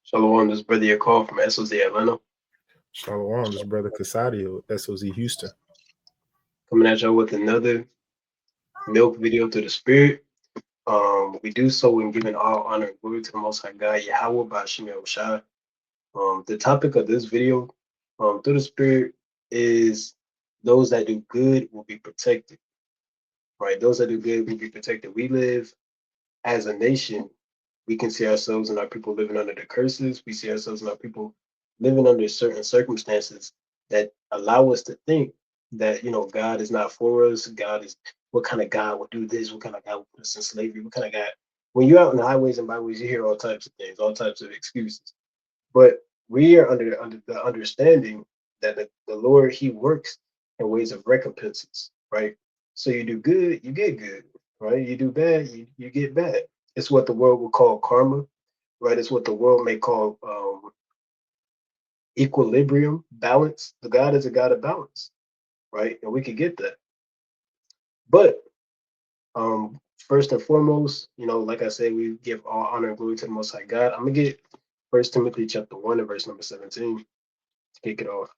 Shalom, this brother your call from SOZ Atlanta. Shalom, this brother Casadio, SOZ Houston. Coming at y'all with another milk video to the spirit. We do so in giving all honor and glory to the Most High God, Yahweh Bashim Yahushua. The topic of this video, through the spirit, is those that do good will be protected. Right? Those that do good will be protected. We live as a nation. We can see ourselves and our people living under the curses. We see ourselves and our people living under certain circumstances that allow us to think that God is not for us. God is what kind of God would do this? What kind of God would put us in slavery? What kind of God? When you're out in the highways and byways, you hear all types of things, all types of excuses. But we are under the understanding that the Lord He works in ways of recompenses, right? So you do good, you get good, right? You do bad, you get bad. It's what the world will call karma, right? It's what the world may call equilibrium, balance. The God is a God of balance, right? And we could get that. But first and foremost, like I said, we give all honor and glory to the Most High God. I'm gonna get First Timothy chapter 1 and verse number 17 to kick it off.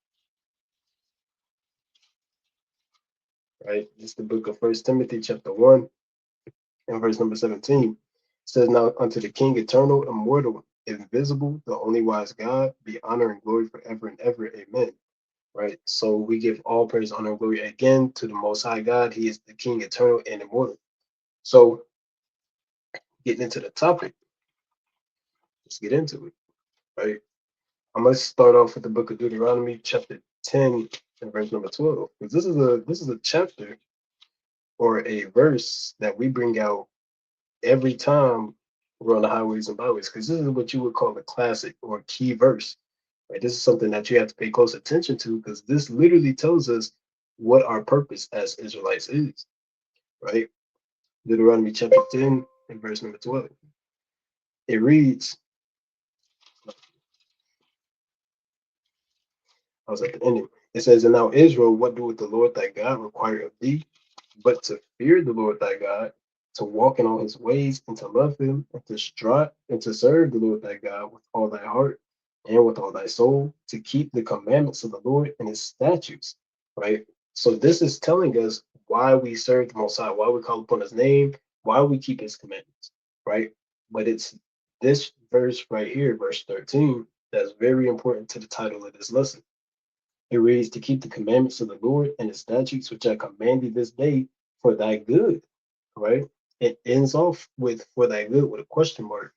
Right? It's the book of First Timothy chapter 1 and verse number 17. It says, "Now unto the King, eternal, immortal, invisible, the only wise God, be honor and glory forever and ever. Amen." Right? So we give all praise, honor, and glory again to the Most High God. He is the King, eternal and immortal. So getting into the topic, let's get into it. Right? I'm gonna start off with the book of Deuteronomy, chapter 10 and verse number 12. Because this is a chapter or a verse that we bring out every time we're on the highways and byways, because this is what you would call a classic or a key verse. Right? This is something that you have to pay close attention to, because this literally tells us what our purpose as Israelites is. Right? Deuteronomy chapter 10 and verse number 12. It reads, I was at the ending. It says, "And now Israel, what doeth the Lord thy God require of thee, but to fear the Lord thy God, to walk in all his ways, and to love him, and to strive and to serve the Lord thy God with all thy heart and with all thy soul, to keep the commandments of the Lord and his statutes." Right? So this is telling us why we serve the Most High, why we call upon his name, why we keep his commandments. Right? But it's this verse right here, verse 13, that's very important to the title of this lesson. It reads, "To keep the commandments of the Lord and his statutes, which I command thee this day for thy good." Right? It ends off with "for thy good" with a question mark.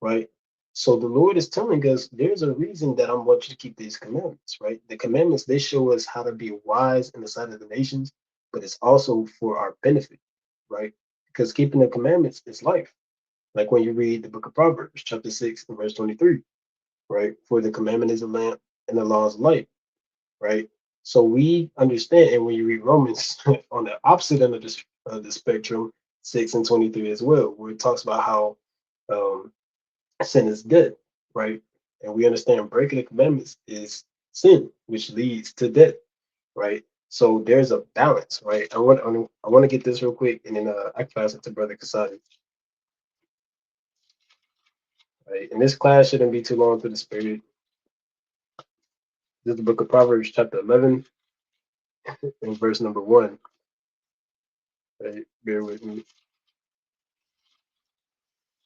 Right? So the Lord is telling us there's a reason that I want you to keep these commandments. Right? The commandments, they show us how to be wise in the sight of the nations, but it's also for our benefit. Right? Because keeping the commandments is life. Like when you read the book of Proverbs, chapter 6 and verse 23. Right? "For the commandment is a lamp and the law is light." Right? So we understand, and when you read Romans on the opposite end of the spectrum, 6 and 23 as well, where it talks about how um, sin is death, right? And we understand breaking the commandments is sin, which leads to death, right? So there's a balance, right? I want to get this real quick, and then I pass it to Brother Kasadi. Right? And this class shouldn't be too long to the spirit. This is the book of Proverbs, chapter 11, and verse number 1. Right? Bear with me.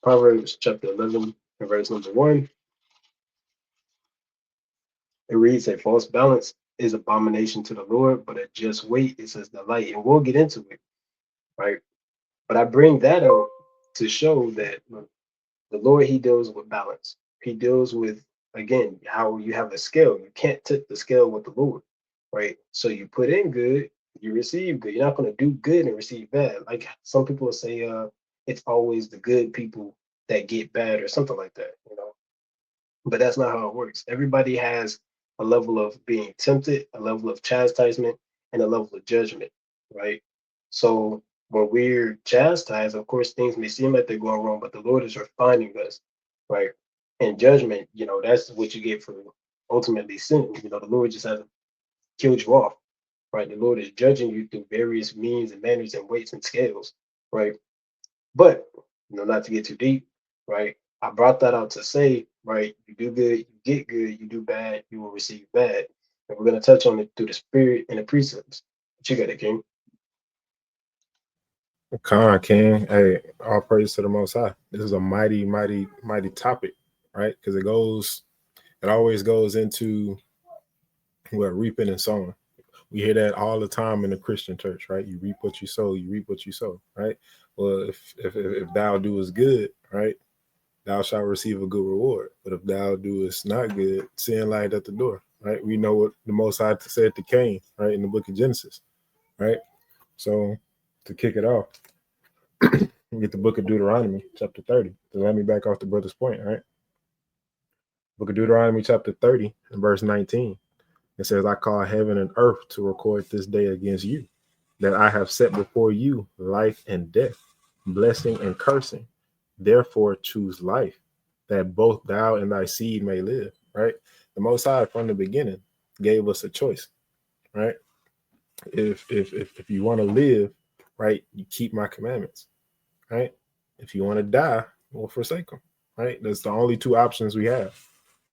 Proverbs chapter 11 and verse number 1. It reads, "A false balance is abomination to the Lord, but a just weight is his delight." And we'll get into it, right? But I bring that out to show that look, the Lord, he deals with balance. He deals with, again, how you have a scale. You can't tip the scale with the Lord, right? So you put in good, you receive good. You're not going to do good and receive bad. Like some people say, it's always the good people that get bad or something like that. But that's not how it works. Everybody has a level of being tempted, a level of chastisement, and a level of judgment, right? So when we're chastised, of course, things may seem like they're going wrong, but the Lord is refining us, right? And judgment, that's what you get for ultimately sin. The Lord just hasn't killed you off, right? The Lord is judging you through various means and manners and weights and scales, right? But not to get too deep, right? I brought that out to say right? You do good, you get good. You do bad, you will receive bad. And we're going to touch on it through the spirit and the precepts. What you got it, King? Khan King, hey, all praise to the Most High. This is a mighty, mighty, mighty topic, right? Because it always goes into what reaping and sowing. We hear that all the time in the Christian church, right? You reap what you sow, you reap what you sow, right? Well, if thou doest good, right, thou shalt receive a good reward. But if thou doest not good, sin lieth at the door, right? We know what the Most High said to Cain, right, in the book of Genesis, right? So to kick it off, we get the book of Deuteronomy, chapter 30. To let me back off the brother's point, right? Book of Deuteronomy, chapter 30, and verse 19. It says, I call heaven and earth to record this day against you, that I have set before you life and death, blessing and cursing. Therefore choose life, that both thou and thy seed may live, right? The Most High from the beginning gave us a choice, right? If you want to live, right, you keep my commandments, right? If you want to die, well, forsake them, right? That's the only two options we have.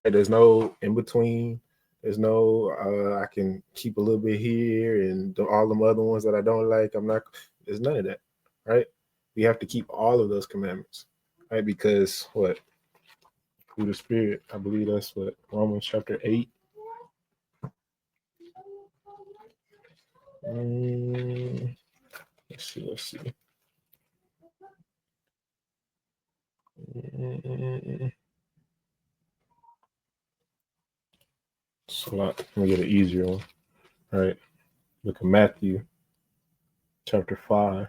Right? There's no in between. There's no I can keep a little bit here and all them other ones that I don't like. I'm not. There's none of that, right? We have to keep all of those commandments, right? Because what through the Spirit, I believe that's what Romans chapter 8. Let's see. Let's see. So let me get an easier one. All right. Look at Matthew chapter 5.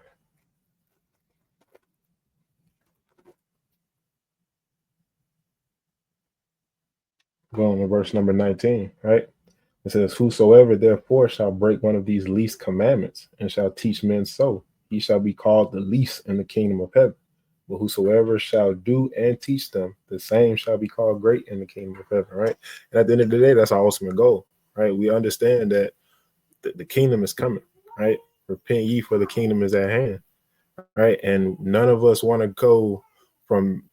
Going to verse number 19, right? It says, whosoever therefore shall break one of these least commandments and shall teach men so, he shall be called the least in the kingdom of heaven. But whosoever shall do and teach them, the same shall be called great in the kingdom of heaven, right? And at the end of the day, that's our ultimate goal, right? We understand that the kingdom is coming, right? Repent ye, for the kingdom is at hand, right? And none of us want to go from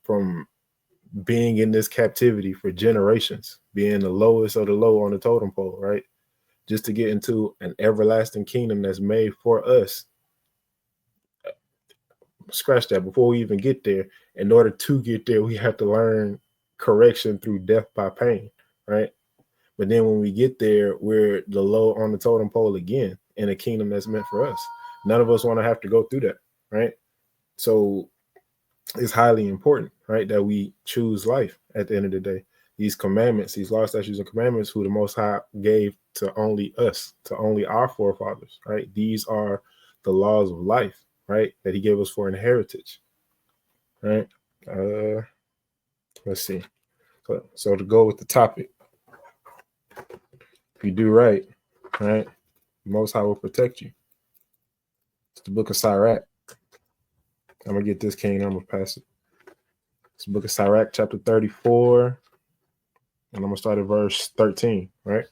being in this captivity for generations, being the lowest of the low on the totem pole, right? Just to get into an everlasting kingdom that's made for us. Scratch that. Before we even get there, in order to get there, we have to learn correction through death by pain, right? But then when we get there, we're the low on the totem pole again in a kingdom that's meant for us. None of us want to have to go through that, right? So it's highly important, right, that we choose life at the end of the day. These commandments, these laws, statutes, and commandments, who the Most High gave to only us, to only our forefathers, right? These are the laws of life, right, that He gave us for an heritage, right? Let's see. So to go with the topic, if you do right, right, the Most High will protect you. It's the book of Sirach. I'm gonna get this, King. I'm gonna pass it. It's the book of Sirach, chapter 34, and I'm gonna start at verse 13, right?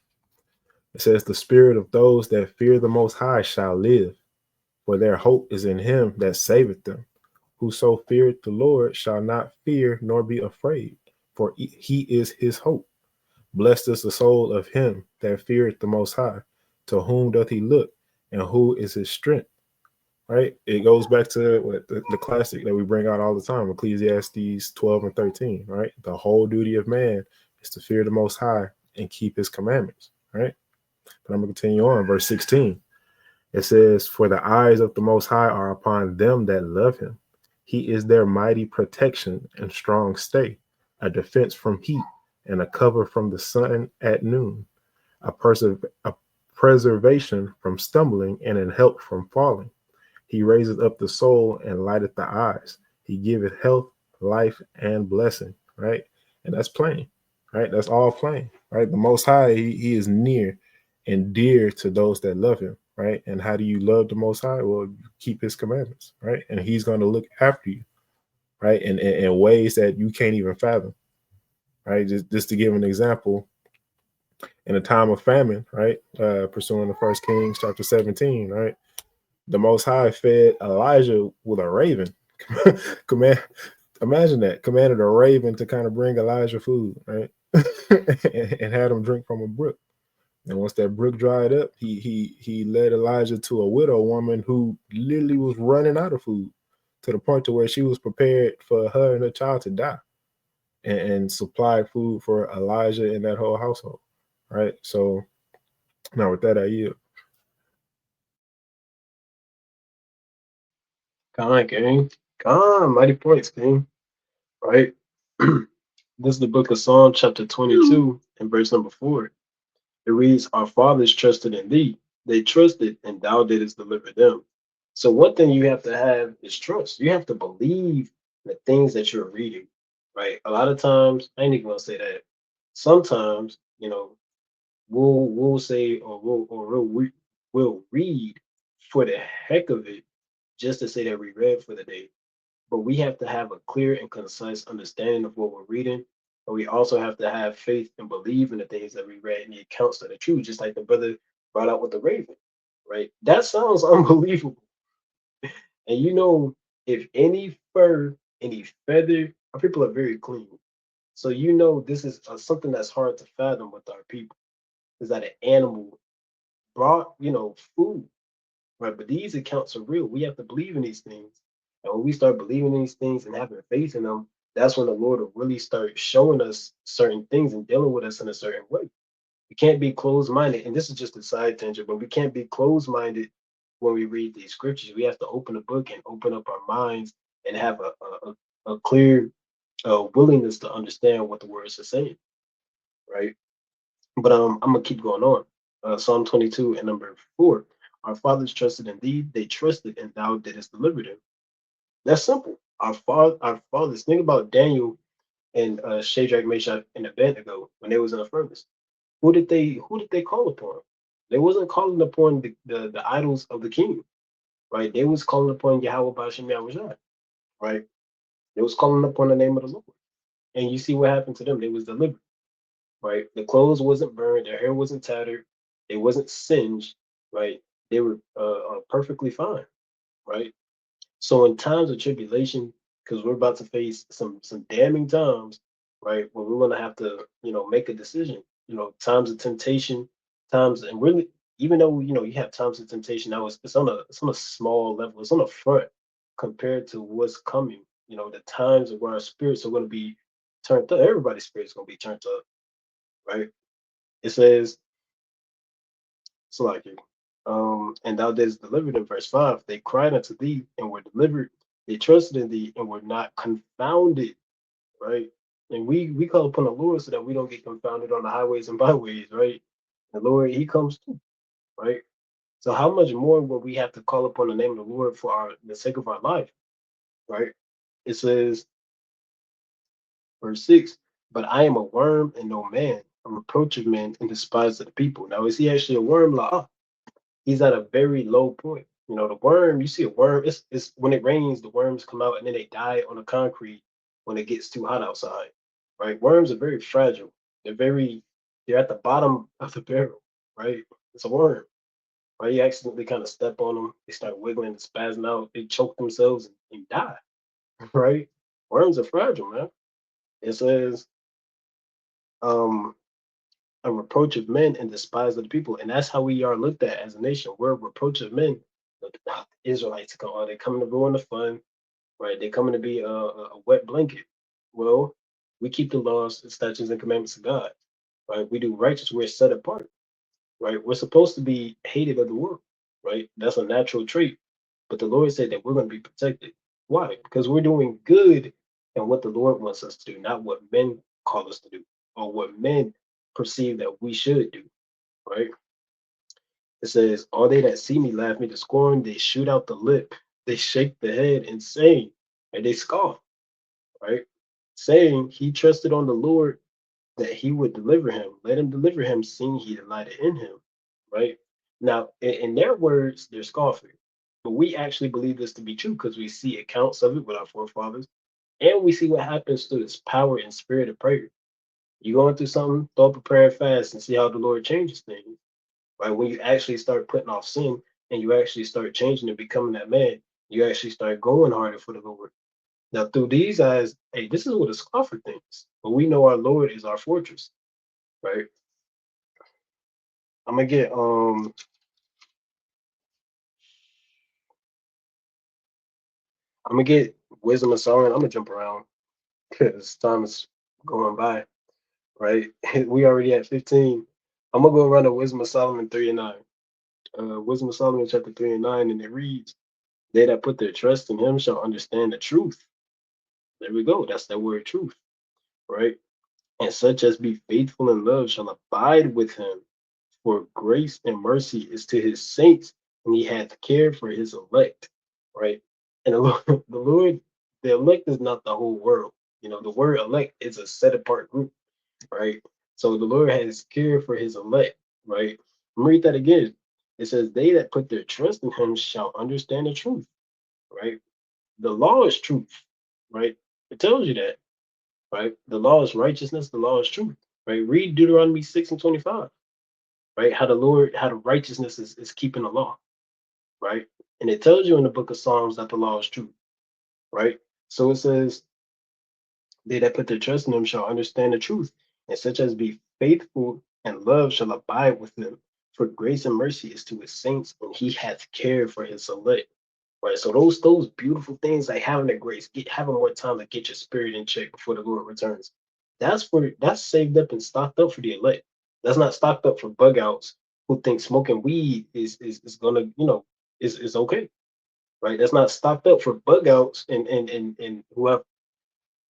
It says, the spirit of those that fear the Most High shall live, for their hope is in Him that saveth them. Whoso feareth the Lord shall not fear nor be afraid, for He is his hope. Blessed is the soul of him that feareth the Most High, to whom doth He look, and who is his strength. Right? It goes back to what the classic that we bring out all the time, Ecclesiastes 12 and 13, right? The whole duty of man is to fear the Most High and keep His commandments, right? But I'm going to continue on. Verse 16. It says, for the eyes of the Most High are upon them that love Him. He is their mighty protection and strong stay, a defense from heat and a cover from the sun at noon, a preservation from stumbling and an help from falling. He raiseth up the soul and lighteth the eyes. He giveth health, life, and blessing, right? And that's plain, right? That's all plain, right? The Most High, he is near and dear to those that love Him, right? And how do you love the Most High? Well, you keep His commandments, right? And He's going to look after you, right? In ways that you can't even fathom, right? Just to give an example, in a time of famine, right? Pursuing the First Kings chapter 17, right? The Most High fed Elijah with a raven. Command Imagine that, commanded a raven to kind of bring Elijah food, right? And had him drink from a brook. And once that brook dried up, he led Elijah to a widow woman who literally was running out of food, to the point to where she was prepared for her and her child to die, and supplied food for Elijah and that whole household. Right. So now with that, I yield. Come on, gang. Come on, mighty points, gang. Right? This is the book of Psalm, chapter 22, and verse number 4. It reads, Our fathers trusted in thee. They trusted, and thou didst deliver them. So, one thing you have to have is trust. You have to believe the things that you're reading, right? A lot of times, I ain't even gonna say that. Sometimes, we'll say we'll read for the heck of it, just to say that we read for the day. But we have to have a clear and concise understanding of what we're reading. But we also have to have faith and believe in the things that we read and the accounts that are true, just like the brother brought out with the raven, right? That sounds unbelievable. And if any fur, any feather, our people are very clean. So this is something that's hard to fathom with our people, is that an animal brought, food, right? But these accounts are real. We have to believe in these things. And when we start believing in these things and having faith in them, that's when the Lord will really start showing us certain things and dealing with us in a certain way. We can't be closed minded. And this is just a side tangent, but we can't be closed minded when we read these scriptures. We have to open the book and open up our minds and have a clear willingness to understand what the words are saying, right? But I'm gonna keep going on. Psalm 22 and number 4. Our fathers trusted in thee; they trusted, and thou didst deliver them. That's simple. Our fathers. Think about Daniel and Shadrach, Meshach, and Abednego when they was in the furnace. Who did they call upon? They wasn't calling upon the idols of the king, right? They was calling upon Yahweh Bashem Yahweh, right? They was calling upon the name of the Lord. And you see what happened to them. They was delivered, right? The clothes wasn't burned, their hair wasn't tattered, they wasn't singed, right? They were perfectly fine, right? So in times of tribulation, because we're about to face some damning times, right? Where we're gonna have to, make a decision. Times of temptation, times and really, even though you have times of temptation, now it's on a small level, it's on the front compared to what's coming. The times of where our spirits are gonna be turned up. Everybody's spirits gonna be turned up, right? It says, so like it. And thou didst deliver them, verse 5. They cried unto thee and were delivered. They trusted in thee and were not confounded, right? And we call upon the Lord so that we don't get confounded on the highways and byways, right? The Lord, He comes too, right? So how much more will we have to call upon the name of the Lord for the sake of our life, right? It says, verse 6, but I am a worm and no man, a reproach of men and despised of the people. Now, is he actually a worm? Like, he's at a very low point. The worm, you see a worm, it's when it rains, the worms come out and then they die on the concrete when it gets too hot outside. Right? Worms are very fragile. They're at the bottom of the barrel, right? It's a worm. Right? You accidentally kind of step on them, they start wiggling and spazzing out, they choke themselves and die. Right? Worms are fragile, man. It says, um, a reproach of men and despise of the people. And that's how we are looked at as a nation. We're a reproach of men. The Israelites come, are they coming to ruin the fun, right? They're coming to be a wet blanket. Well, we keep the laws, the statutes, and commandments of God, right? We do righteous, we're set apart, right? We're supposed to be hated of the world, right? That's a natural trait. But the Lord said that we're going to be protected. Why? Because we're doing good and what the Lord wants us to do, not what men call us to do or what men perceive that we should do, right? It says, all they that see me laugh me to scorn, they shoot out the lip, they shake the head, insane, and they scoff, right? Saying he trusted on the Lord that he would deliver him. Let him deliver him, seeing he delighted in him, right? Now, in their words, they're scoffing. But we actually believe this to be true because we see accounts of it with our forefathers, and we see what happens through this power and spirit of prayer. You going through something, throw up a prayer and fast and see how the Lord changes things. Right? When you actually start putting off sin and you actually start changing and becoming that man, you actually start going harder for the Lord. Now, through these eyes, hey, this is what a scoffer thinks. But we know our Lord is our fortress, right? I'm gonna get I'm gonna get Wisdom of Solomon. I'm gonna jump around because time is going by, right? We already at 15. I'm gonna go around to Wisdom of Solomon 3 and 9. Wisdom of Solomon chapter 3 and 9, and it reads, "They that put their trust in him shall understand the truth." There we go. That's that word truth, right? And such as be faithful in love shall abide with him. For grace and mercy is to his saints, and he hath cared for his elect, right? And the Lord, the elect is not the whole world. The word elect is a set apart group, right? So the Lord has cared for his elect, right? Read that again. It says, "They that put their trust in him shall understand the truth," right? The law is truth, right? It tells you that, right? The law is righteousness, the law is truth, right? Read Deuteronomy 6 and 25, right? How the righteousness is keeping the law, right? And it tells you in the book of Psalms that the law is true, right? So it says, "They that put their trust in him shall understand the truth, and such as be faithful and love shall abide with them. For grace and mercy is to his saints, and he hath cared for his elect." Right. So those beautiful things like having the grace, having more time to get your spirit in check before the Lord returns. That's saved up and stocked up for the elect. That's not stocked up for bug outs who think smoking weed is gonna, is okay. Right. That's not stocked up for bug outs and who have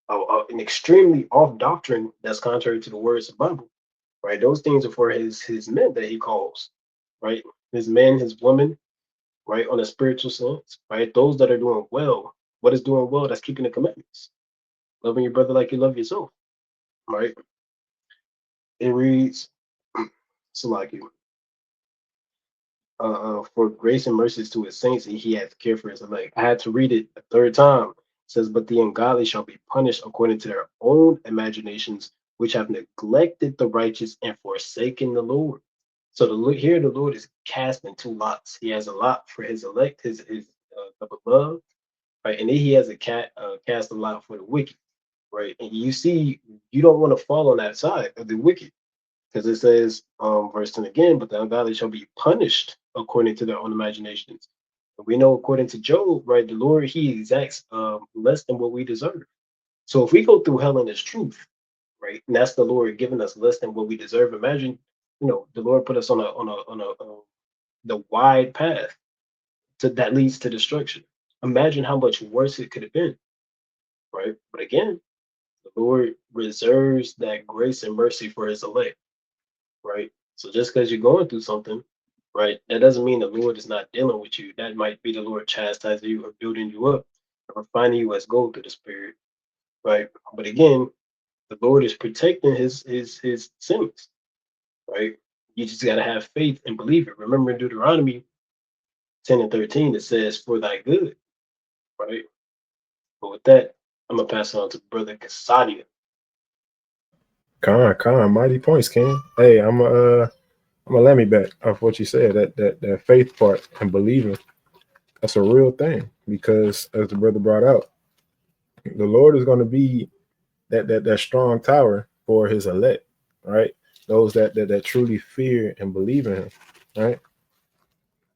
an extremely off doctrine that's contrary to the words of the Bible. Right. Those things are for his men that he calls. Right. His men, his women, right, on a spiritual sense, right? Those that are doing well, what is doing well? That's keeping the commandments, loving your brother like you love yourself, right? It reads, Salaki, for grace and mercies to his saints, and he hath cared for his elect. I had to read it a third time. It says, "But the ungodly shall be punished according to their own imaginations, which have neglected the righteous and forsaken the Lord." So here the Lord is casting two lots. He has a lot for his elect, his the beloved, right? And then he has a cast a lot for the wicked, right? And you see, you don't want to fall on that side of the wicked, because it says, verse 10 again, "But the ungodly shall be punished according to their own imaginations." And we know, according to Job, right, the Lord, he exacts less than what we deserve. So if we go through hell in its truth, right, and that's the Lord giving us less than what we deserve, imagine, the Lord put us on the wide path that leads to destruction. Imagine how much worse it could have been, right? But again, the Lord reserves that grace and mercy for his elect, right? So just because you're going through something, right, that doesn't mean the Lord is not dealing with you. That might be the Lord chastising you or building you up or refining you as gold through the Spirit, right? But again, the Lord is protecting his saints, right? You just gotta have faith and believe it. Remember in Deuteronomy 10 and 13, it says, "For thy good," right? But with that, I'm gonna pass it on to Brother Casadia. Mighty points, King. Hey, I'm gonna let me back off what you said. That faith part and believing, that's a real thing because as the brother brought out, the Lord is gonna be that strong tower for his elect, right? Those that truly fear and believe in him, right?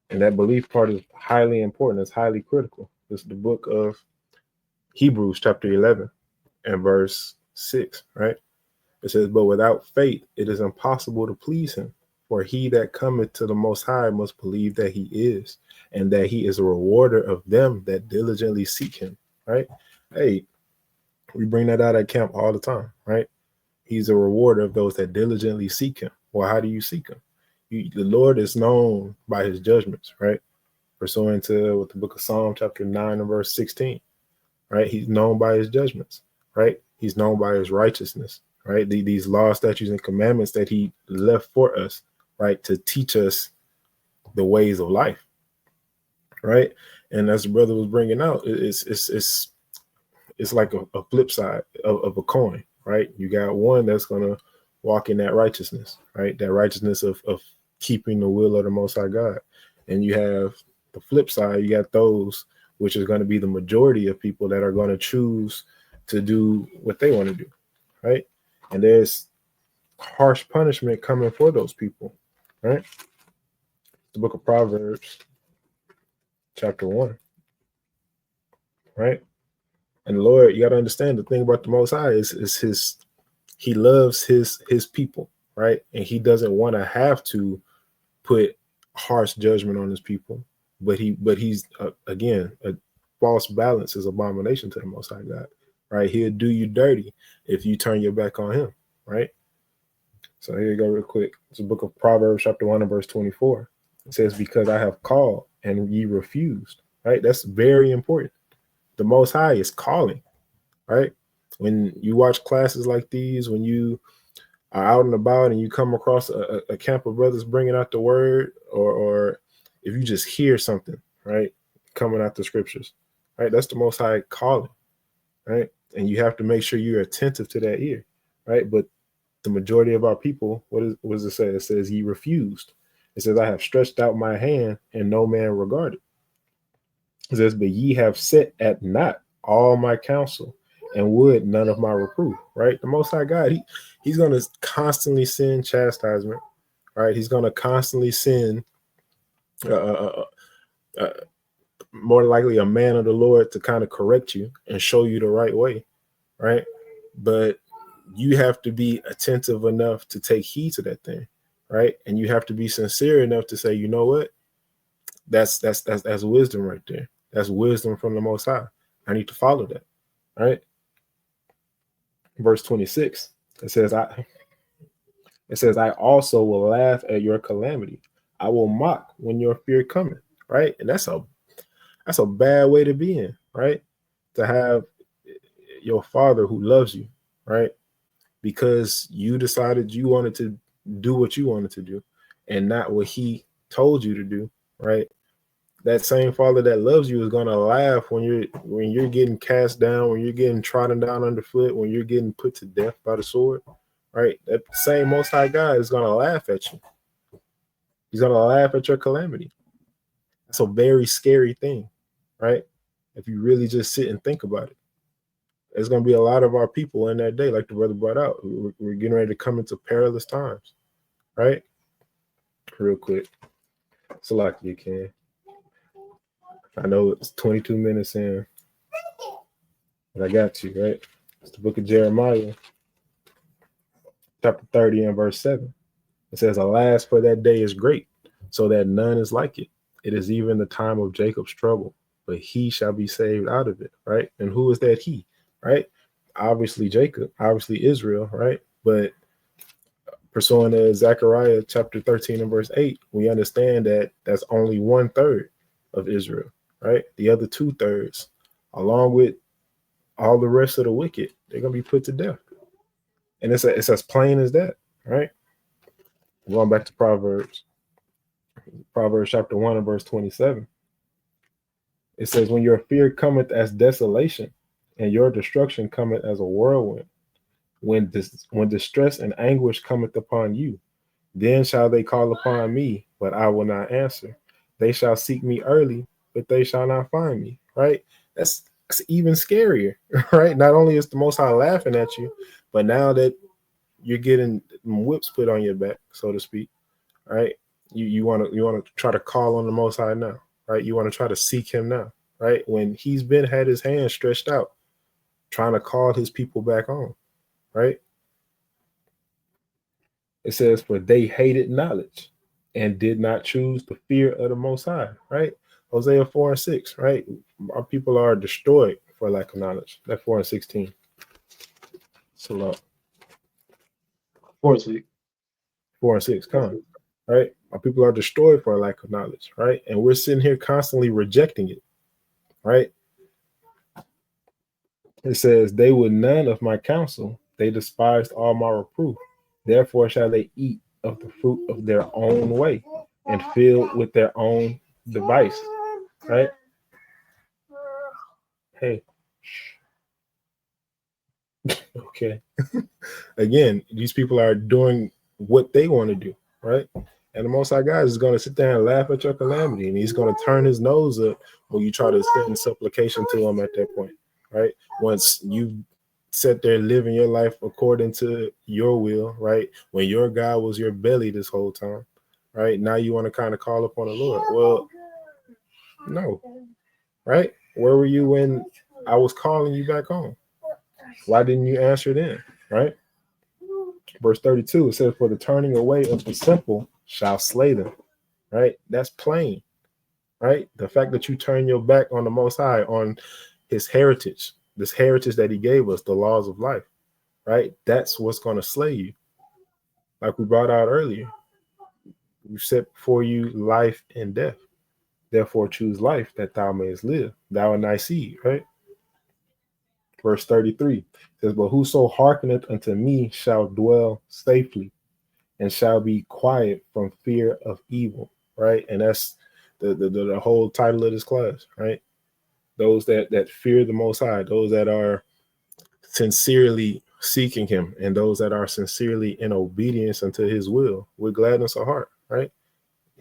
And that belief part is highly important. It's highly critical. It's the book of Hebrews, chapter 11 and verse 6, right? It says, "But without faith, it is impossible to please him. For he that cometh to the Most High must believe that he is, and that he is a rewarder of them that diligently seek him." Right? Hey, we bring that out at camp all the time, right? He's a rewarder of those that diligently seek him. Well, how do you seek him? The Lord is known by his judgments, right? Pursuant to what the book of Psalm, chapter 9 and verse 16, right? He's known by his judgments, right? He's known by his righteousness, right? These laws, statutes, and commandments that he left for us, right? To teach us the ways of life, right? And as the brother was bringing out, it's like a flip side of a coin, right? You got one that's going to walk in that righteousness, right? That righteousness of keeping the will of the Most High God. And you have the flip side, you got those which is going to be the majority of people that are going to choose to do what they want to do, right? And there's harsh punishment coming for those people, right? The book of Proverbs, chapter 1, right? And the Lord, you got to understand the thing about the Most High is he loves his people, right? And he doesn't want to have to put harsh judgment on his people, but he's again, a false balance is abomination to the Most High God, right? He'll do you dirty if you turn your back on him, right? So here you go, real quick. It's the book of Proverbs, chapter 1 and verse 24. It says, "Because I have called and ye refused," right? That's very important. The Most High is calling, right? When you watch classes like these, when you are out and about and you come across a camp of brothers bringing out the word, or if you just hear something, right, coming out the scriptures, right, that's the Most High calling, right? And you have to make sure you're attentive to that ear, right? But the majority of our people, what does it say? It says, "Ye refused." It says, "I have stretched out my hand and no man regarded." It says, "But ye have set at naught all my counsel and would none of my reproof," right? The Most High God, he's going to constantly send chastisement, right? He's going to constantly send more likely a man of the Lord to kind of correct you and show you the right way, right? But you have to be attentive enough to take heed to that thing, right? And you have to be sincere enough to say, you know what? That's wisdom right there. That's wisdom from the Most High. I need to follow that, right? Verse 26, it says, I also will laugh at your calamity. I will mock when your fear cometh, right? And that's a bad way to be in, right? To have your father who loves you, right? Because you decided you wanted to do what you wanted to do and not what he told you to do, right? That same father that loves you is gonna laugh when you're getting cast down, when you're getting trodden down underfoot, when you're getting put to death by the sword, right? That same Most High God is gonna laugh at you. He's gonna laugh at your calamity. That's a very scary thing, right? If you really just sit and think about it, there's gonna be a lot of our people in that day, like the brother brought out. We're getting ready to come into perilous times, right? Real quick, so like you can. I know it's 22 minutes in, but I got you, right? It's the book of Jeremiah, chapter 30 and verse 7. It says, "Alas, for that day is great, so that none is like it. It is even the time of Jacob's trouble, but he shall be saved out of it," right? And who is that he, right? Obviously Jacob, obviously Israel, right? But pursuing to Zechariah chapter 13 and verse 8, we understand that that's only 1/3 of Israel, right? The other 2/3, along with all the rest of the wicked, they're gonna be put to death. And it's as plain as that, right? Going back to Proverbs chapter 1 and verse 27. It says, "When your fear cometh as desolation, and your destruction cometh as a whirlwind, when distress and anguish cometh upon you, then shall they call upon me, but I will not answer. They shall seek me early, but they shall not find me." Right? That's even scarier, right? Not only is the Most High laughing at you, but now that you're getting whips put on your back, so to speak, right? You want to try to call on the Most High now, right? You want to try to seek him now, right? When he's had his hand stretched out, trying to call his people back on, right? It says, "For they hated knowledge and did not choose the fear of the Most High," right? Hosea 4 and 6, right? Our people are destroyed for lack of knowledge. That 4 and 16. So 4 and 6. 4 and 6, come on, right? Our people are destroyed for a lack of knowledge, right? And we're sitting here constantly rejecting it, right? It says, "They would none of my counsel, they despised all my reproof. Therefore shall they eat of the fruit of their own way and fill with their own device," right? Hey, okay. Again, these people are doing what they want to do, right? And the Most High God is going to sit there and laugh at your calamity, and He's going to turn His nose up when you try to send supplication to Him at that point, right? Once you sit there living your life according to your will, right? When your God was your belly this whole time, right? Now you want to kind of call upon the Lord. Well, no, right? Where were you when I was calling you back home? Why didn't you answer then, right? Verse 32, it says, "For the turning away of the simple shall slay them," right? That's plain, right? The fact that you turn your back on the Most High, on His heritage, this heritage that He gave us, the laws of life, right? That's what's going to slay you. Like we brought out earlier, we set before you life and death. Therefore, choose life that thou mayest live, thou and thy seed, right? Verse 33 says, "But whoso hearkeneth unto me shall dwell safely and shall be quiet from fear of evil," right? And that's the whole title of this class, right? Those that fear the Most High, those that are sincerely seeking Him, and those that are sincerely in obedience unto His will with gladness of heart, right?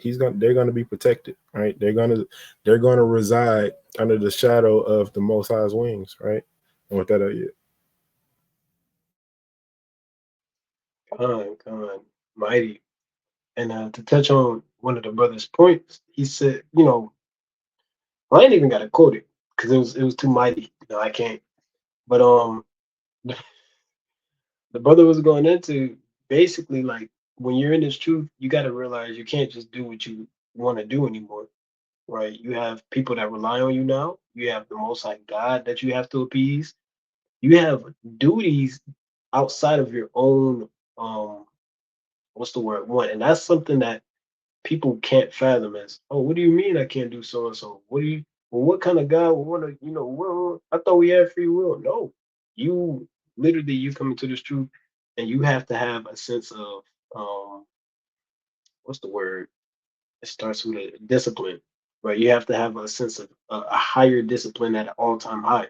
They're gonna be protected, right? They're gonna reside under the shadow of the Most High's wings, right? And with that, Con, mighty. And to touch on one of the brother's points, he said, you know, well, I ain't even got to quote it because it was too mighty. I can't. But the brother was going into basically like when you're in this truth, you got to realize you can't just do what you want to do anymore, right? You have people that rely on you now. You have the Most High God that you have to appease. You have duties outside of your own what's the word one, and that's something that people can't fathom as, oh, what do you mean I can't do so and so? What do you, well, what kind of God would want to, well, I thought we had free will. No, you literally, you come into this truth and you have to have a sense of, um, what's the word? It starts with a discipline, right? You have to have a sense of a higher discipline at an all time high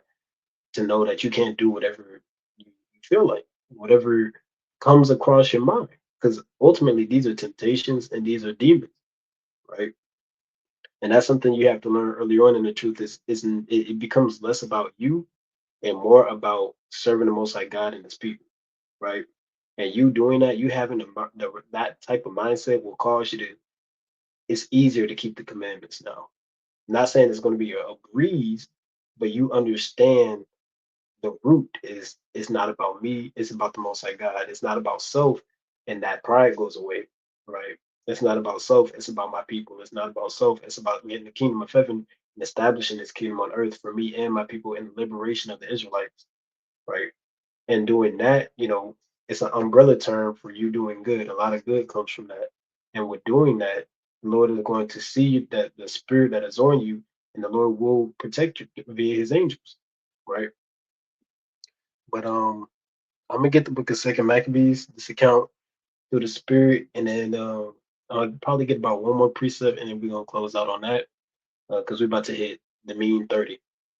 to know that you can't do whatever you feel like, whatever comes across your mind. Because ultimately, these are temptations and these are demons, right? And that's something you have to learn early on in the truth is isn't it becomes less about you and more about serving the most high God and his people, right? And you doing that, you having that type of mindset will cause you to, it's easier to keep the commandments now. Not saying it's going to be a breeze, but you understand the root is it's not about me, it's about the most high God. It's not about self, and that pride goes away, right? It's not about self, it's about my people. It's not about self, it's about getting the kingdom of heaven and establishing this kingdom on earth for me and my people in the liberation of the Israelites, right? And doing that, it's an umbrella term for you doing good. A lot of good comes from that. And with doing that, the Lord is going to see that the spirit that is on you, and the Lord will protect you via his angels, right? But I'm gonna get the book of Second Maccabees, this account through the spirit, and then I'll probably get about one more precept, and then we're gonna close out on that because we're about to hit the mean 30.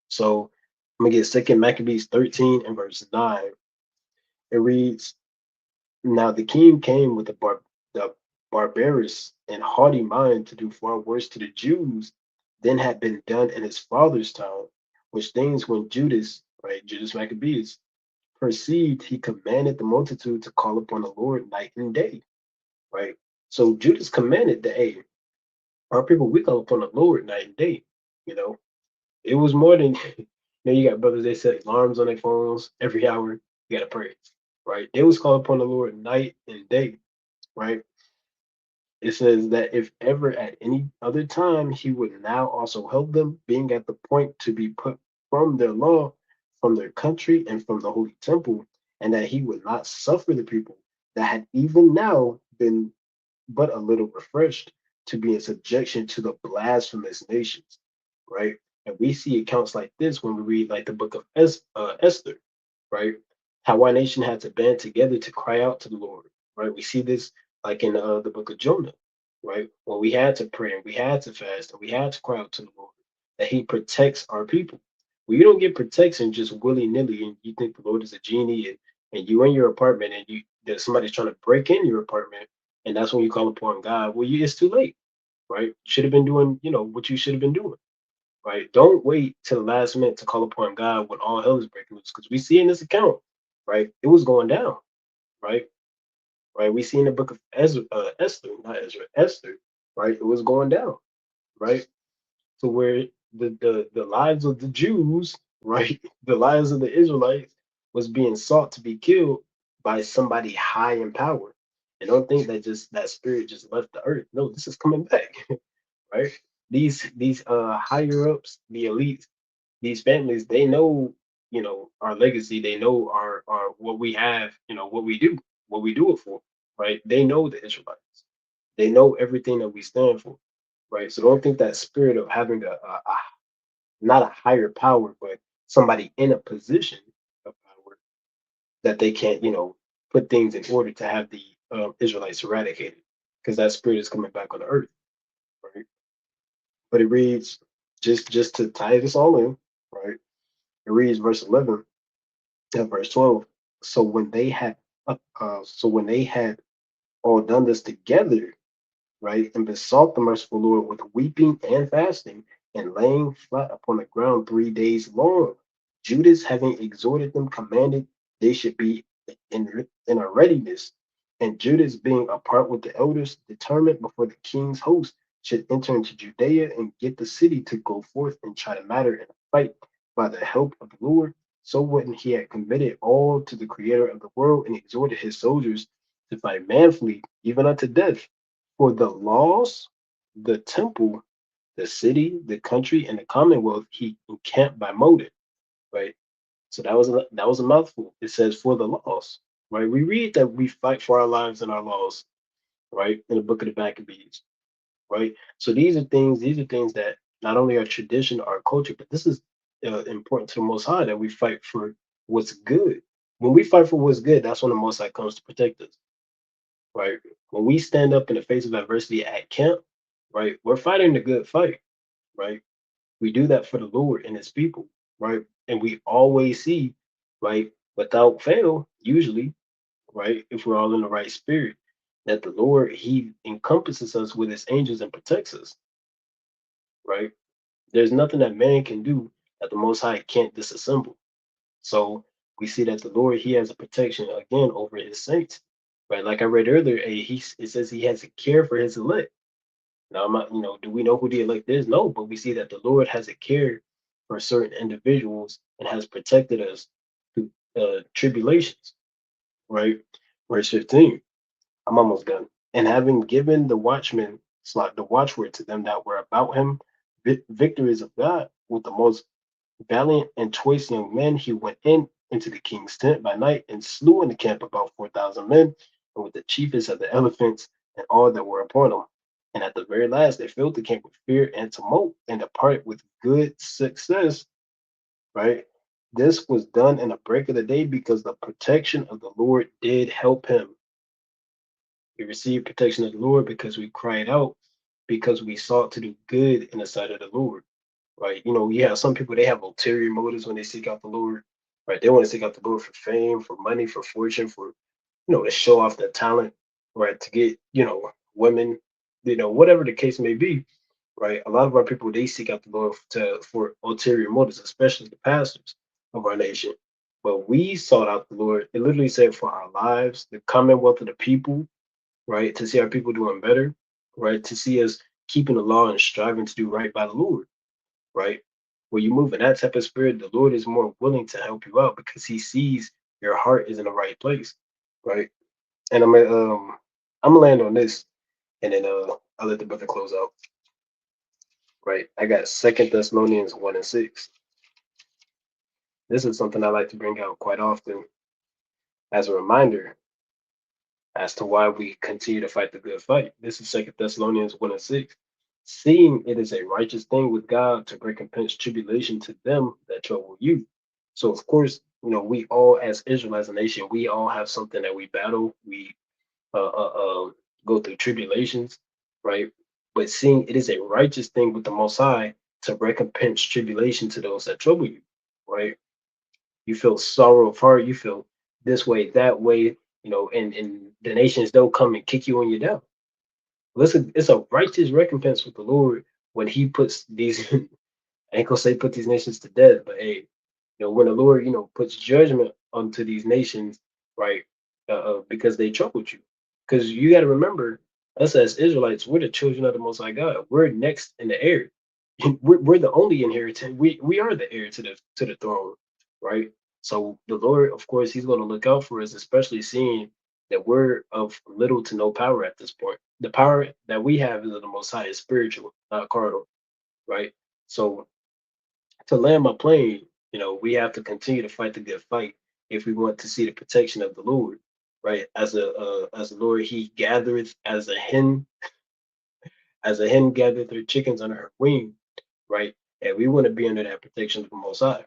So I'm gonna get Second Maccabees 13 and verse 9. It reads, "Now the king came with the barbarous and haughty mind to do far worse to the Jews than had been done in his father's town, which things when Judas, right, Judas Maccabeus, perceived, he commanded the multitude to call upon the Lord night and day." Right. So Judas commanded that, hey, our people, we call upon the Lord night and day. You know, it was more than, you got brothers, they set alarms on their phones every hour. You got to pray. Right. They was calling upon the Lord night and day. Right. It says that if ever at any other time he would now also help them, being at the point to be put from their law, from their country, and from the holy temple, and that he would not suffer the people that had even now been but a little refreshed to be in subjection to the blasphemous nations, right? And we see accounts like this when we read like the book of Esther, right? How our nation had to band together to cry out to the Lord, right? We see this like in the book of Jonah, right? When we had to pray and we had to fast and we had to cry out to the Lord, that He protects our people. Well, you don't get protection just willy nilly, and you think the Lord is a genie, and you in your apartment and you there's somebody's trying to break in your apartment. And that's when you call upon God. Well, it's too late, right? Should have been doing, what you should have been doing, right? Don't wait till the last minute to call upon God when all hell is breaking loose. Because we see in this account, right, it was going down, right? Right? We see in the book of Esther, not Ezra, Esther, right? It was going down, right? To where the lives of the Jews, right, the lives of the Israelites was being sought to be killed by somebody high in power. And don't think that just that spirit just left the earth. No, this is coming back, right? These higher ups, the elites, these families, they know, our legacy. They know our what we have, what we do it for, right? They know the Israelites. They know everything that we stand for, right? So don't think that spirit of having a not a higher power, but somebody in a position of power that they can't, put things in order to have the Israelites eradicated, because that spirit is coming back on the earth, right? But it reads, just to tie this all in, right? It reads verse 11 and verse 12. So when they had, so when they had all done this together, right, and besought the merciful Lord with weeping and fasting, and laying flat upon the ground 3 days long. Judas, having exhorted them, commanded they should be in a readiness. And Judas, being apart with the elders, determined before the king's host should enter into Judea and get the city to go forth and try the matter in a fight by the help of the Lord. So when he had committed all to the Creator of the world and exhorted his soldiers to fight manfully, even unto death, for the laws, the temple, the city, the country, and the commonwealth he encamped by motive, right? So that was a mouthful. It says for the laws, right? We read that we fight for our lives and our laws, right? In the book of the Maccabees, right? So these are things that not only are tradition, our culture, but this is important to the Most High that we fight for what's good. When we fight for what's good, that's when the Most High comes to protect us, right? When we stand up in the face of adversity at camp, right, we're fighting the good fight, right? We do that for the Lord and His people, right? And we always see, right, without fail, usually, right, if we're all in the right spirit, that the Lord He encompasses us with His angels and protects us, right? There's nothing that man can do that the Most High can't disassemble. So we see that the Lord He has a protection again over His saints, right? Like I read earlier, it says He has a care for His elect. Now, I'm not, do we know who the elect is? No, but we see that the Lord has a care for certain individuals and has protected us through tribulations, right? Verse 15. I'm almost done. And having given the watchmen, slot the watchword to them that were about him, victories of God with the most valiant and choice young men, he went into the king's tent by night and slew in the camp about 4,000 men, and with the chiefest of the elephants and all that were upon them. And at the very last, they filled the camp with fear and tumult and departed with good success. Right? This was done in a break of the day because the protection of the Lord did help him. We received protection of the Lord because we cried out, because we sought to do good in the sight of the Lord, right? You have some people, they have ulterior motives when they seek out the Lord, right? They want to seek out the Lord for fame, for money, for fortune, for, to show off their talent, right? To get, women, whatever the case may be, right? A lot of our people, they seek out the Lord for ulterior motives, especially the pastors of our nation. But we sought out the Lord. It literally said for our lives, the commonwealth of the people, right? To see our people doing better, right? To see us keeping the law and striving to do right by the Lord, right? When you move in that type of spirit, the Lord is more willing to help you out because He sees your heart is in the right place, right? And I'm gonna land on this, and then I'll let the brother close out, right? I got Second Thessalonians 1 and 6. This is something I like to bring out quite often as a reminder as to why we continue to fight the good fight. This is Second Thessalonians 1 and 6. Seeing it is a righteous thing with God to recompense tribulation to them that trouble you. So of course, we all as Israel as a nation, we all have something that we battle. We go through tribulations, right? But seeing it is a righteous thing with the Most High to recompense tribulation to those that trouble you, right? You feel sorrow of heart, you feel this way, that way. and the nations they'll come and kick you when you're down. Listen, it's a righteous recompense with the Lord when He puts these. I ain't gonna say put these nations to death, but hey, when the Lord, puts judgment onto these nations, right? Because they troubled you. Because you got to remember, us as Israelites, we're the children of the Most High God. We're next in the heir. We're the only inheritance. We are the heir to the throne, right? So the Lord, of course, He's going to look out for us, especially seeing that we're of little to no power at this point. The power that we have is of the Most High, is spiritual, not carnal, right? So to land my plane, we have to continue to fight the good fight if we want to see the protection of the Lord, right? As the Lord, He gathereth as a hen gathereth her chickens under her wing, right? And we want to be under that protection of the Most High,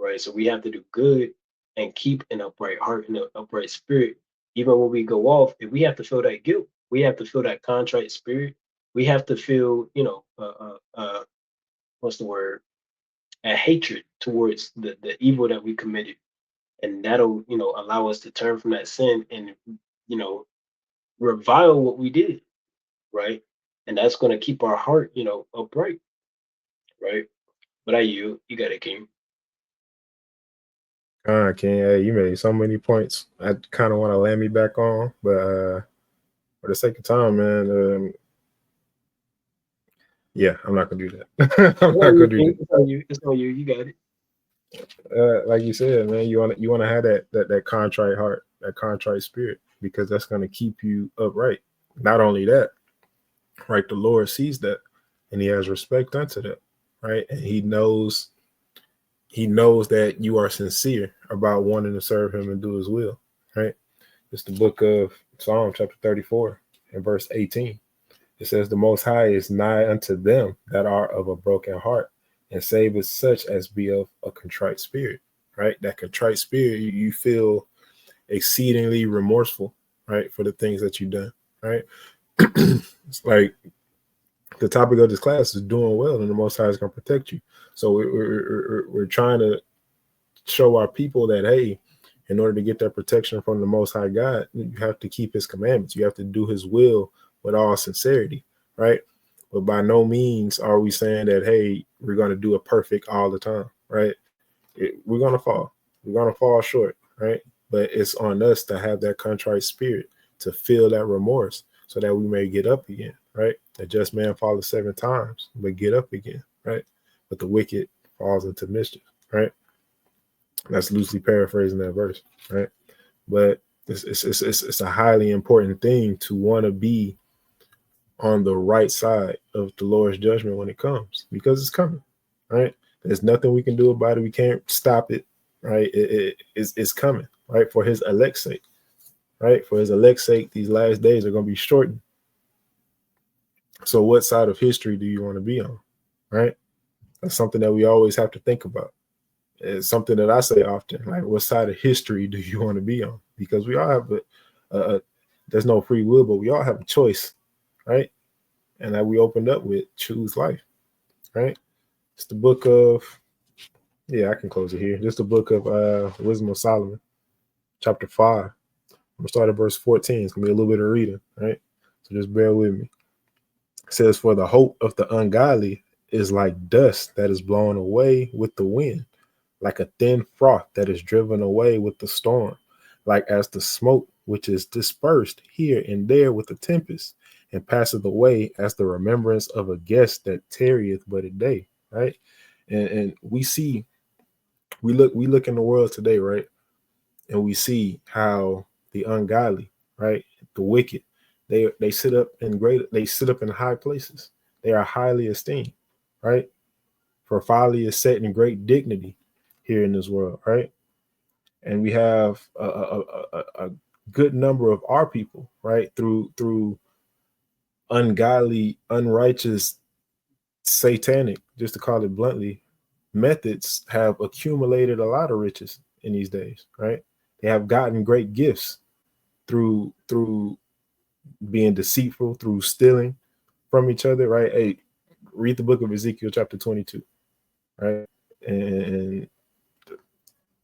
right? So we have to do good and keep an upright heart and an upright spirit, even when we go off. If we have to feel that guilt, we have to feel that contrite spirit. We have to feel, what's the word? A hatred towards the evil that we committed, and that'll allow us to turn from that sin and you know revile what we did, right? And that's going to keep our heart upright, right? But you got it, King. King, hey, you made so many points. I kind of want to land me back on, but for the sake of time, man, yeah, I'm not gonna do that. I'm It's not on you, gonna do King. that. It's on you. You got it. Like you said, man, you want to have that contrite heart, that contrite spirit, because that's gonna keep you upright. Not only that, right? The Lord sees that, and He has respect unto that, right? And He knows that you are sincere about wanting to serve Him and do His will, right? It's the book of Psalm, chapter 34, and verse 18. It says, "The Most High is nigh unto them that are of a broken heart, and saveth such as be of a contrite spirit." Right? That contrite spirit, you feel exceedingly remorseful, right, for the things that you've done, right? It's like the topic of this class is doing well, and the Most High is going to protect you. So we're trying to show our people that, hey, in order to get that protection from the Most High God, you have to keep His commandments. You have to do His will with all sincerity, right? But by no means are we saying that, hey, we're going to do it perfect all the time, right? We're going to fall. We're going to fall short, right? But it's on us to have that contrite spirit, to feel that remorse so that we may get up again, right? The just man falls 7 times, but get up again, right? But the wicked falls into mischief, right? That's loosely paraphrasing that verse, right? But it's a highly important thing to want to be on the right side of the Lord's judgment when it comes, because it's coming, right? There's nothing we can do about it. We can't stop it, right? It's coming, right? For His elect's sake, right? For His elect's sake, these last days are going to be shortened. So, what side of history do you want to be on, right? That's something that we always have to think about. It's something that I say often, like, what side of history do you want to be on? Because we all have there's no free will, but we all have a choice, right? And that we opened up with, choose life, right? It's the book of, yeah, I can close it here. It's the book of Wisdom of Solomon, chapter 5. I'm gonna start at verse 14. It's gonna be a little bit of reading, right? So just bear with me. It says, "For the hope of the ungodly is like dust that is blown away with the wind, like a thin froth that is driven away with the storm, like as the smoke which is dispersed here and there with the tempest, and passeth away as the remembrance of a guest that tarrieth but a day." Right? And we look in the world today, right? And we see how the ungodly, right, the wicked, they sit up in high places. They are highly esteemed, right? For folly is set in great dignity here in this world, right? And we have a good number of our people, right, through ungodly, unrighteous, satanic, just to call it bluntly, methods, have accumulated a lot of riches in these days, right? They have gotten great gifts through being deceitful, through stealing from each other, right? Hey, read the book of Ezekiel chapter 22, right? And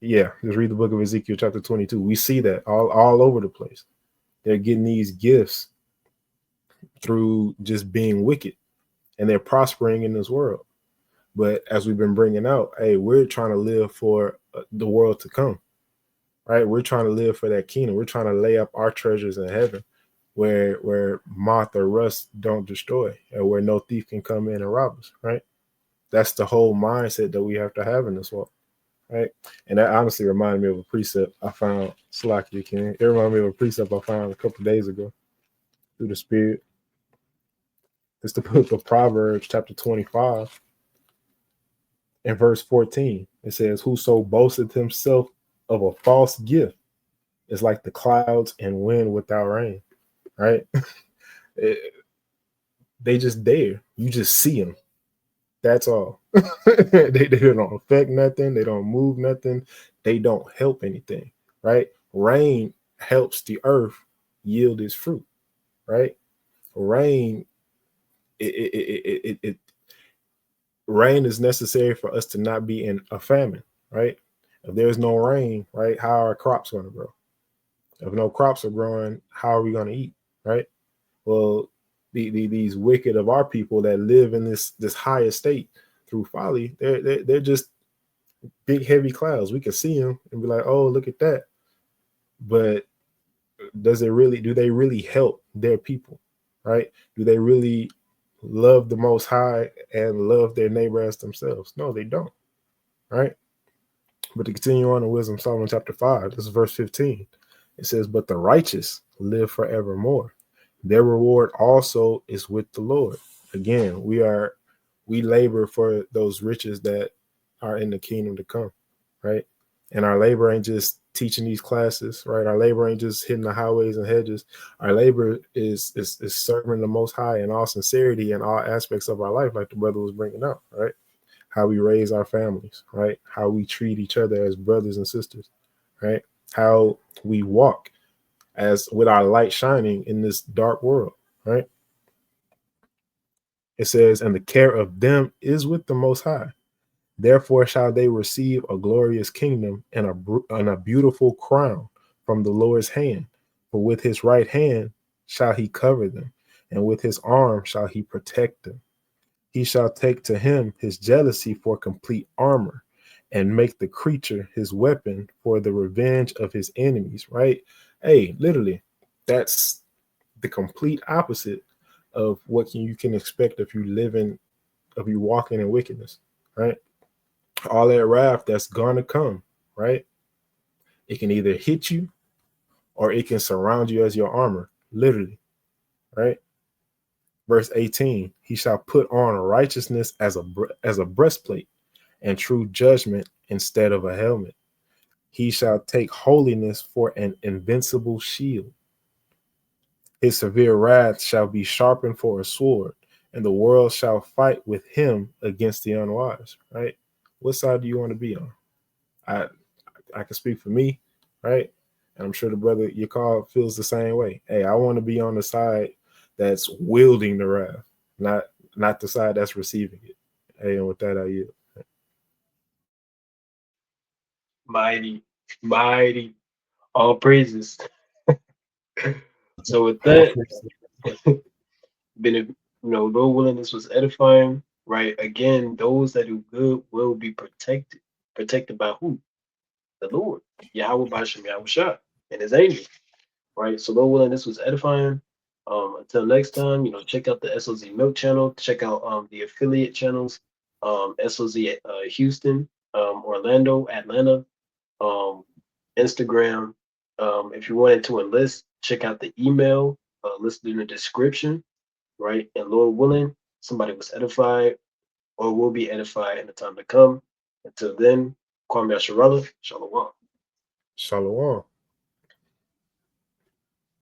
Yeah, just read the book of Ezekiel chapter 22. We see that all over the place. They're getting these gifts through just being wicked, and they're prospering in this world. But as we've been bringing out, hey, we're trying to live for the world to come, right? We're trying to live for that kingdom. We're trying to lay up our treasures in heaven, where moth or rust don't destroy, and where no thief can come in and rob us, right? That's the whole mindset that we have to have in this world, right? And that honestly reminded me of a precept I found. Slack you can. It reminded me of a precept I found a couple of days ago through the Spirit. It's the book of Proverbs, chapter 25, and verse 14. It says, "Whoso boasteth himself of a false gift is like the clouds and wind without rain." Right? It- they just there. You just see them. That's all. They don't affect nothing. They don't move nothing. They don't help anything. Right? Rain helps the earth yield its fruit. Right? Rain, it rain is necessary for us to not be in a famine. Right? If there's no rain, right, how are crops going to grow? If no crops are growing, how are we going to eat? Right? Well, these wicked of our people that live in this high estate through folly, they're just big heavy clouds. We can see them and be like, oh, look at that. But do they really help their people? Right? Do they really love the most high and love their neighbor as themselves? No, they don't. Right? But to continue on in Wisdom Solomon chapter 5, this is verse 15. It says, "But the righteous live forevermore. Their reward also is with the Lord." Again, we labor for those riches that are in the kingdom to come, right? And our labor ain't just teaching these classes, right? Our labor ain't just hitting the highways and hedges. Our labor is serving the Most High in all sincerity in all aspects of our life, like the brother was bringing up, right? How we raise our families, right? How we treat each other as brothers and sisters, right? How we walk as with our light shining in this dark world, right? It says, "And the care of them is with the Most High. Therefore shall they receive a glorious kingdom and a beautiful crown from the Lord's hand. For with his right hand shall he cover them, and with his arm shall he protect them. He shall take to him his jealousy for complete armor, and make the creature his weapon for the revenge of his enemies." Right? Hey, literally, that's the complete opposite of what you can expect if you live in, if you walking in wickedness. Right? All that wrath that's gonna come. Right? It can either hit you or it can surround you as your armor. Literally. Right? Verse 18: "He shall put on righteousness as a breastplate, and true judgment instead of a helmet. He shall take holiness for an invincible shield. His severe wrath shall be sharpened for a sword, and the world shall fight with him against the unwise." Right? What side do you want to be on? I I can speak for me, right? And I'm sure the brother your call feels the same way. Hey, I want to be on the side that's wielding the wrath, not the side that's receiving it. Hey, and with that, I yield. Mighty, mighty, all praises. So with All that, praise. been Lord willing, this was edifying, right? Again, those that do good will be protected. Protected by who? The Lord. Yahweh Bashem, Yahweh Shah, and his angels. Right. So Lord willing, this was edifying. Until next time, check out the SOZ Milk channel. Check out the affiliate channels, SOZ Houston, Orlando, Atlanta, um, Instagram. If you wanted to enlist, check out the email listed in the description. Right. And Lord willing, somebody was edified or will be edified in the time to come. Until then, Kwame Asharallah, Shalom. Shalom.